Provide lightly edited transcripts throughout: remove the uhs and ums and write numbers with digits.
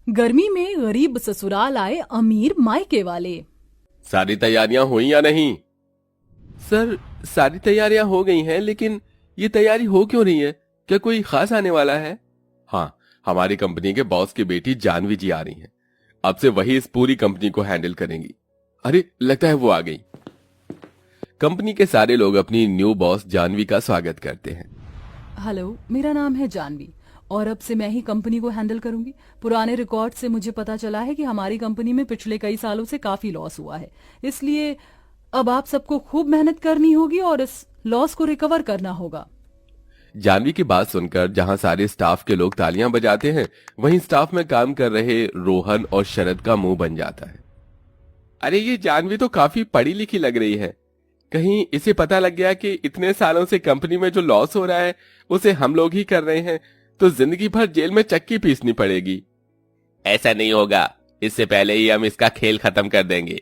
गर्मी में गरीब ससुराल आए अमीर मायके वाले। सारी तैयारियां हुई या नहीं? सर, सारी तैयारियां हो गई हैं, लेकिन ये तैयारी हो क्यों रही है? क्या कोई खास आने वाला है? हाँ, हमारी कंपनी के बॉस की बेटी जानवी जी आ रही हैं। अब से वही इस पूरी कंपनी को हैंडल करेंगी। अरे, लगता है वो आ गई। कंपनी के सारे लोग अपनी न्यू बॉस जानवी का स्वागत करते हैं। हेलो, मेरा नाम है जानवी और अब से मैं ही कंपनी को हैंडल करूंगी। पुराने रिकॉर्ड से मुझे पता चला है कि हमारी कंपनी में पिछले कई सालों से काफी लॉस हुआ है, इसलिए अब आप सबको खूब मेहनत करनी होगी और इस लॉस को रिकवर करना होगा। जानवी की बात सुनकर जहां सारे स्टाफ के लोग तालियां बजाते हैं, वहीं स्टाफ में काम कर रहे रोहन और शरद का मुंह बन जाता है। अरे, ये जानवी तो काफी पढ़ी लिखी लग रही है। कहीं इसे पता लग गया कि इतने सालों से कंपनी में जो लॉस हो रहा है उसे हम लोग ही कर रहे हैं, तो जिंदगी भर जेल में चक्की पीसनी पड़ेगी। ऐसा नहीं होगा, इससे पहले ही हम इसका खेल खत्म कर देंगे।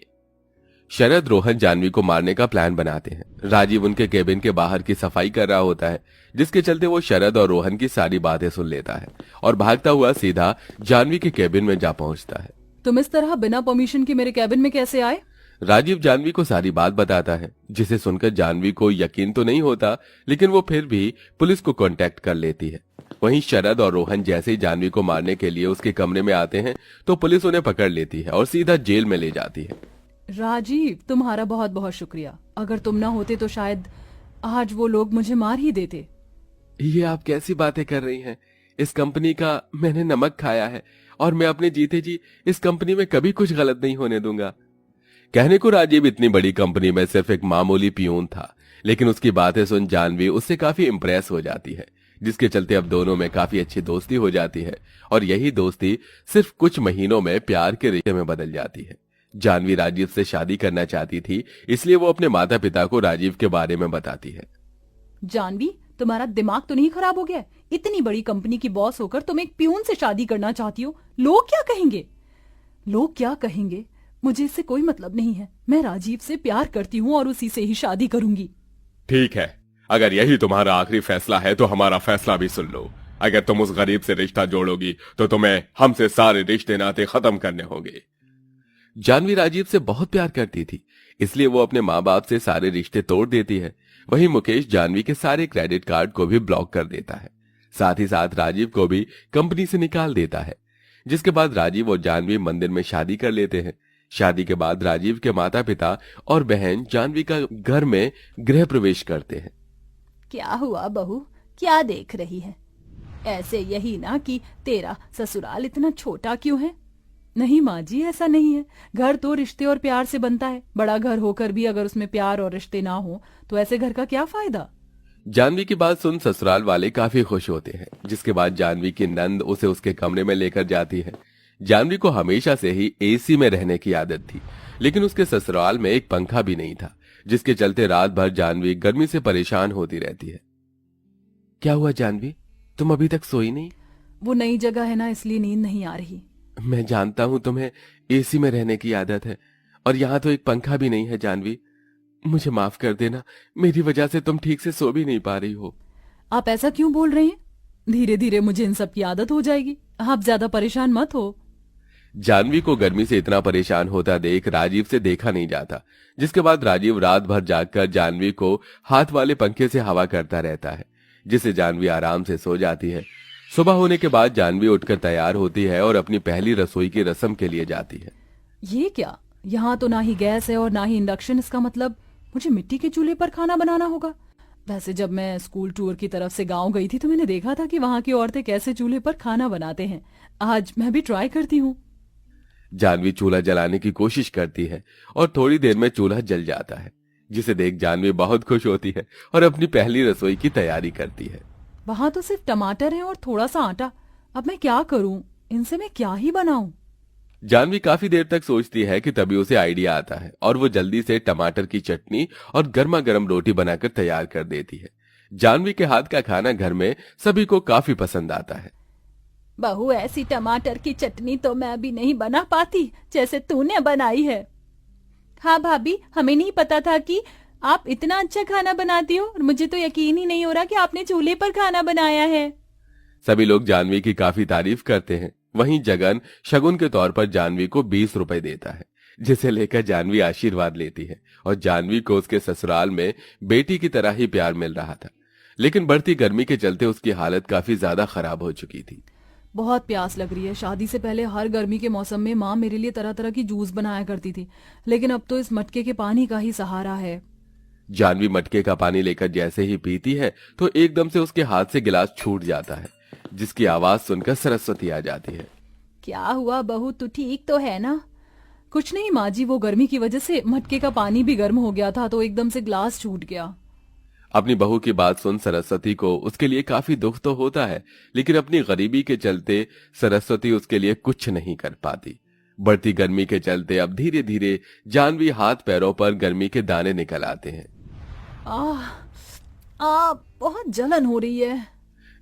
शरद रोहन जानवी को मारने का प्लान बनाते हैं। राजीव उनके केबिन के बाहर की सफाई कर रहा होता है, जिसके चलते वो शरद और रोहन की सारी बातें सुन लेता है और भागता हुआ सीधा जानवी के केबिन में जा पहुंचता है। तुम इस तरह बिना परमिशन के मेरे केबिन में कैसे आए? राजीव जानवी को सारी बात बताता है, जिसे सुनकर जानवी को यकीन तो नहीं होता, लेकिन वो फिर भी पुलिस को कांटेक्ट कर लेती है। वहीं शरद और रोहन जैसे ही जानवी को मारने के लिए उसके कमरे में आते हैं, तो पुलिस उन्हें पकड़ लेती है और सीधा जेल में ले जाती है। राजीव, तुम्हारा बहुत बहुत शुक्रिया। अगर तुम ना होते तो शायद आज वो लोग मुझे मार ही देते। ये आप कैसी बातें कर रही हैं? इस कंपनी का मैंने नमक खाया है और मैं अपने जीते जी इस कंपनी में कभी कुछ गलत नहीं होने दूंगा। कहने को राजीव इतनी बड़ी कंपनी में सिर्फ एक मामूली पियून था, लेकिन उसकी बातें सुन जानवी उससे काफी इंप्रेस हो जाती है, जिसके चलते अब दोनों में काफी अच्छी दोस्ती हो जाती है और यही दोस्ती सिर्फ कुछ महीनों में प्यार के रिश्ते में बदल जाती है। जानवी राजीव से शादी करना चाहती थी, इसलिए वो अपने माता पिता को राजीव के बारे में बताती है। जानवी, तुम्हारा दिमाग तो नहीं खराब हो गया? इतनी बड़ी कंपनी की बॉस होकर तुम एक पियून से शादी करना चाहती हो? लोग क्या कहेंगे? लोग क्या कहेंगे मुझे इससे कोई मतलब नहीं है। मैं राजीव से प्यार करती हूँ और उसी से ही शादी करूंगी। ठीक है, अगर यही तुम्हारा आखिरी फैसला है तो हमारा फैसला भी सुन लो। अगर तुम उस गरीब से रिश्ता जोड़ोगी तो तुम्हें हमसे सारे रिश्ते नाते खत्म करने होंगे। जानवी राजीव से बहुत प्यार करती थी, इसलिए वो अपने माँ बाप से सारे रिश्ते तोड़ देती है। वहीं मुकेश जानवी के सारे क्रेडिट कार्ड को भी ब्लॉक कर देता है, साथ ही साथ राजीव को भी कंपनी से निकाल देता है। जिसके बाद राजीव और जानवी मंदिर में शादी कर लेते हैं। शादी के बाद राजीव के माता पिता और बहन जानवी का घर में गृह प्रवेश करते हैं। क्या हुआ बहू, क्या देख रही है? ऐसे यही ना कि तेरा ससुराल इतना छोटा क्यों है? नहीं माँ जी, ऐसा नहीं है। घर तो रिश्ते और प्यार से बनता है। बड़ा घर होकर भी अगर उसमें प्यार और रिश्ते ना हो तो ऐसे घर का क्या फायदा? जानवी की बात सुन ससुराल वाले काफी खुश होते हैं। जिसके बाद जानवी की नंद उसे उसके कमरे में लेकर जाती है। जानवी को हमेशा से ही एसी में रहने की आदत थी, लेकिन उसके ससुराल में एक पंखा भी नहीं था, जिसके चलते रात भर जानवी गर्मी से परेशान होती रहती है। क्या हुआ जानवी, तुम अभी तक सोई नहीं? वो नई जगह है ना, इसलिए नींद नहीं आ रही। मैं जानता हूं तुम्हें एसी में रहने की आदत है, और यहाँ तो एक पंखा भी नहीं है। जानवी, मुझे माफ कर देना, मेरी वजह से तुम ठीक से सो भी नहीं पा रही हो। आप ऐसा क्यों बोल रहे हैं? धीरे धीरे मुझे इन सब की आदत हो जाएगी। आप ज्यादा परेशान मत हो। जानवी को गर्मी से इतना परेशान होता देख राजीव से देखा नहीं जाता। जिसके बाद राजीव रात भर जागकर जानवी को हाथ वाले पंखे से हवा करता रहता है, जिससे जानवी आराम से सो जाती है। सुबह होने के बाद जानवी उठकर तैयार होती है और अपनी पहली रसोई की रस्म के लिए जाती है। ये क्या? यहाँ तो ना ही गैस है और ना ही इंडक्शन। इसका मतलब मुझे मिट्टी के चूल्हे पर खाना बनाना होगा। वैसे जब मैं स्कूल टूर की तरफ से गांव गई थी तो मैंने देखा था कि वहाँ की औरतें कैसे चूल्हे पर खाना बनाते हैं। आज मैं भी ट्राई करती हूँ। जानवी चूल्हा जलाने की कोशिश करती है और थोड़ी देर में चूल्हा जल जाता है, जिसे देख जानवी बहुत खुश होती है और अपनी पहली रसोई की तैयारी करती है। वहाँ तो सिर्फ टमाटर है और थोड़ा सा आटा। अब मैं क्या करूँ? इनसे मैं क्या ही बनाऊं? जानवी काफी देर तक सोचती है कि तभी उसे आइडिया आता है और वो जल्दी से टमाटर की चटनी और गर्मा गर्म रोटी बनाकर तैयार कर देती है। जानवी के हाथ का खाना घर में सभी को काफी पसंद आता है। बहू, ऐसी टमाटर की चटनी तो मैं भी नहीं बना पाती जैसे तूने बनाई है। हाँ भाभी, हमें नहीं पता था कि आप इतना अच्छा खाना बनाती हो और मुझे तो यकीन ही नहीं हो रहा कि आपने चूल्हे पर खाना बनाया है। सभी लोग जानवी की काफी तारीफ करते हैं। वहीं जगन शगुन के तौर पर जानवी को 20 रुपए देता है, जिसे लेकर जानवी आशीर्वाद लेती है और जानवी को उसके ससुराल में बेटी की तरह ही प्यार मिल रहा था। लेकिन बढ़ती गर्मी के चलते उसकी हालत काफी ज्यादा खराब हो चुकी थी। बहुत प्यास लग रही है। शादी से पहले हर गर्मी के मौसम में माँ मेरे लिए तरह तरह की जूस बनाया करती थी, लेकिन अब तो इस मटके के पानी का ही सहारा है। जानवी मटके का पानी लेकर जैसे ही पीती है तो एकदम से उसके हाथ से गिलास छूट जाता है, जिसकी आवाज सुनकर सरस्वती आ जाती है। क्या हुआ बहू, तू ठीक तो है ना? कुछ नहीं माँ जी, वो गर्मी की वजह से मटके का पानी भी गर्म हो गया था तो एकदम से ग्लास छूट गया। अपनी बहू की बात सुन सरस्वती को उसके लिए काफी दुख तो होता है, लेकिन अपनी गरीबी के चलते सरस्वती उसके लिए कुछ नहीं कर पाती। बढ़ती गर्मी के चलते अब धीरे धीरे जानवी हाथ पैरों पर गर्मी के दाने निकल आते हैं। बहुत जलन हो रही है।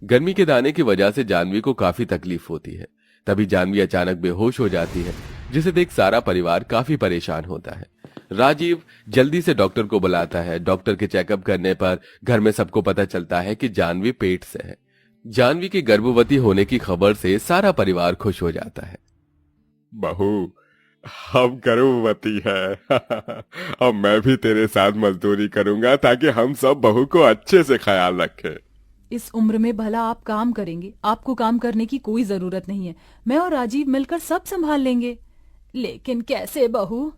गर्मी के दाने की वजह से जानवी को काफी तकलीफ होती है। तभी जानवी अचानक बेहोश हो जाती है, जिसे देख सारा परिवार काफी परेशान होता है। राजीव जल्दी से डॉक्टर को बुलाता है। डॉक्टर के चेकअप करने पर घर में सबको पता चलता है कि जानवी पेट से है। जानवी के गर्भवती होने की खबर से सारा परिवार खुश हो जाता है। बहू, हम गर्भवती है। अब मैं भी तेरे साथ मजदूरी करूंगा ताकि हम सब बहू को अच्छे से ख्याल रखें। इस उम्र में भला आप काम करेंगे? आपको काम करने की कोई जरूरत नहीं है। मैं और राजीव मिलकर सब संभाल लेंगे। लेकिन कैसे बहू?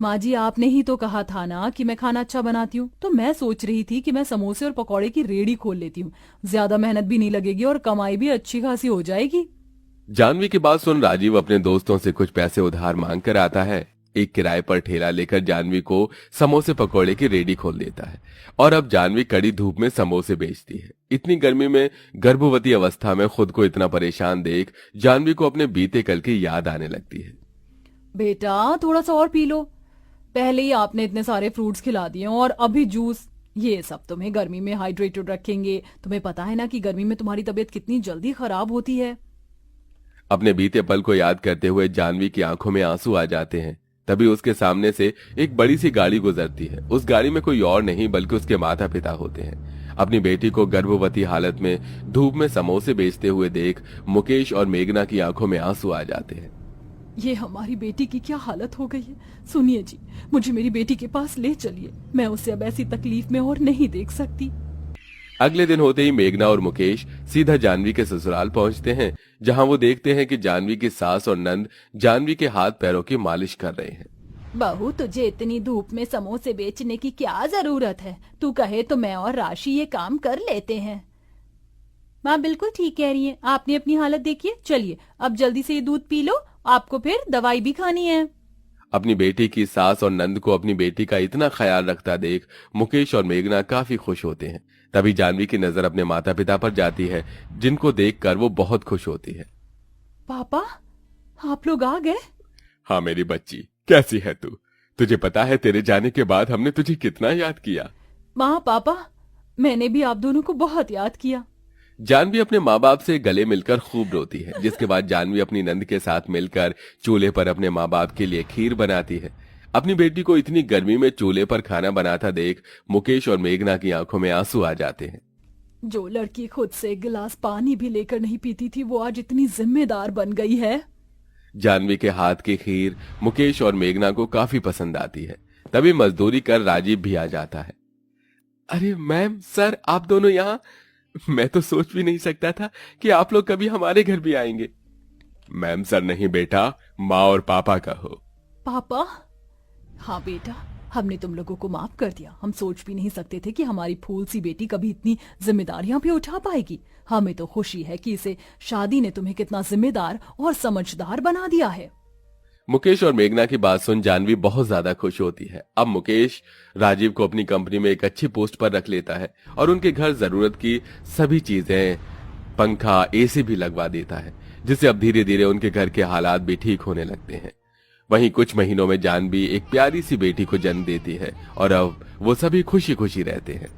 माँ जी, आपने ही तो कहा था ना कि मैं खाना अच्छा बनाती हूँ, तो मैं सोच रही थी कि मैं समोसे और पकौड़े की रेडी खोल लेती हूँ। ज्यादा मेहनत भी नहीं लगेगी और कमाई भी अच्छी खासी हो जाएगी। जानवी की बात सुन राजीव अपने दोस्तों से कुछ पैसे उधार मांग कर आता है। एक किराए पर ठेला लेकर जानवी को समोसे पकौड़े की रेडी खोल देता है और अब जानवी कड़ी धूप में समोसे बेचती है। इतनी गर्मी में गर्भवती अवस्था में खुद को इतना परेशान देख जानवी को अपने बीते कल की याद आने लगती है। बेटा, थोड़ा सा और पी लो। पहले ही आपने इतने सारे फ्रूट्स खिला दिए और अभी जूस। ये सब तुम्हें गर्मी में हाइड्रेटेड रखेंगे। तुम्हें पता है ना कि गर्मी में तुम्हारी तबीयत कितनी जल्दी खराब होती है। अपने बीते पल को याद करते हुए जानवी की आंखों में आंसू आ जाते हैं। तभी उसके सामने से एक बड़ी सी गाड़ी गुजरती है। उस गाड़ी में कोई और नहीं बल्कि उसके माता पिता होते हैं। अपनी बेटी को गर्भवती हालत में धूप में समोसे बेचते हुए देख मुकेश और मेघना की आंखों में आंसू आ जाते हैं। ये हमारी बेटी की क्या हालत हो गई है। सुनिए जी, मुझे मेरी बेटी के पास ले चलिए। मैं उसे अब ऐसी तकलीफ में और नहीं देख सकती। अगले दिन होते ही मेघना और मुकेश सीधा जानवी के ससुराल पहुंचते हैं, जहां वो देखते हैं कि जानवी की सास और नंद जानवी के हाथ पैरों की मालिश कर रहे हैं। बहू, तुझे इतनी धूप में समोसे बेचने की क्या जरूरत है? तू कहे तो मैं और राशि ये काम कर लेते हैं। माँ बिल्कुल ठीक कह रही है। आपने अपनी हालत देखी है। चलिए अब जल्दी से ये दूध पी लो, आपको फिर दवाई भी खानी है। अपनी बेटी की सास और नंद को अपनी बेटी का इतना ख्याल रखता देख मुकेश और मेघना काफी खुश होते हैं। तभी जानवी की नजर अपने माता पिता पर जाती है, जिनको देखकर वो बहुत खुश होती है। पापा, आप लोग आ गए? हाँ मेरी बच्ची, कैसी है तू? तुझे पता है तेरे जाने के बाद हमने तुझे कितना याद किया। माँ पापा, मैंने भी आप दोनों को बहुत याद किया। जानवी अपने माँ बाप से गले मिलकर खूब रोती है, जिसके बाद जानवी अपनी नंद के साथ मिलकर चूल्हे पर अपने माँ बाप के लिए खीर बनाती है। अपनी बेटी को इतनी गर्मी में चूल्हे पर खाना बनाता देख मुकेश और मेघना की आंखों में आंसू आ जाते हैं। जो लड़की खुद से एक गिलास पानी भी लेकर नहीं पीती थी, वो आज इतनी जिम्मेदार बन गई है। जानवी के हाथ की खीर मुकेश और मेघना को काफी पसंद आती है। तभी मजदूरी कर राजीव भी आ जाता है। अरे मैम, सर, आप दोनों यहाँ? मैं तो सोच भी नहीं सकता था कि आप लोग कभी हमारे घर भी आएंगे। मैम सर नहीं बेटा, माँ और पापा का हो। पापा? हाँ बेटा, हमने तुम लोगों को माफ कर दिया। हम सोच भी नहीं सकते थे कि हमारी फूल सी बेटी कभी इतनी जिम्मेदारियां भी उठा पाएगी। हमें तो खुशी है कि इसे शादी ने तुम्हें कितना जिम्मेदार और समझदार बना दिया है। मुकेश और मेघना की बात सुन जानवी बहुत ज्यादा खुश होती है। अब मुकेश राजीव को अपनी कंपनी में एक अच्छी पोस्ट पर रख लेता है और उनके घर जरूरत की सभी चीजें, पंखा, एसी भी लगवा देता है, जिससे अब धीरे धीरे उनके घर के हालात भी ठीक होने लगते हैं। वहीं कुछ महीनों में जानवी एक प्यारी सी बेटी को जन्म देती है और अब वो सभी खुशी खुशी रहते हैं।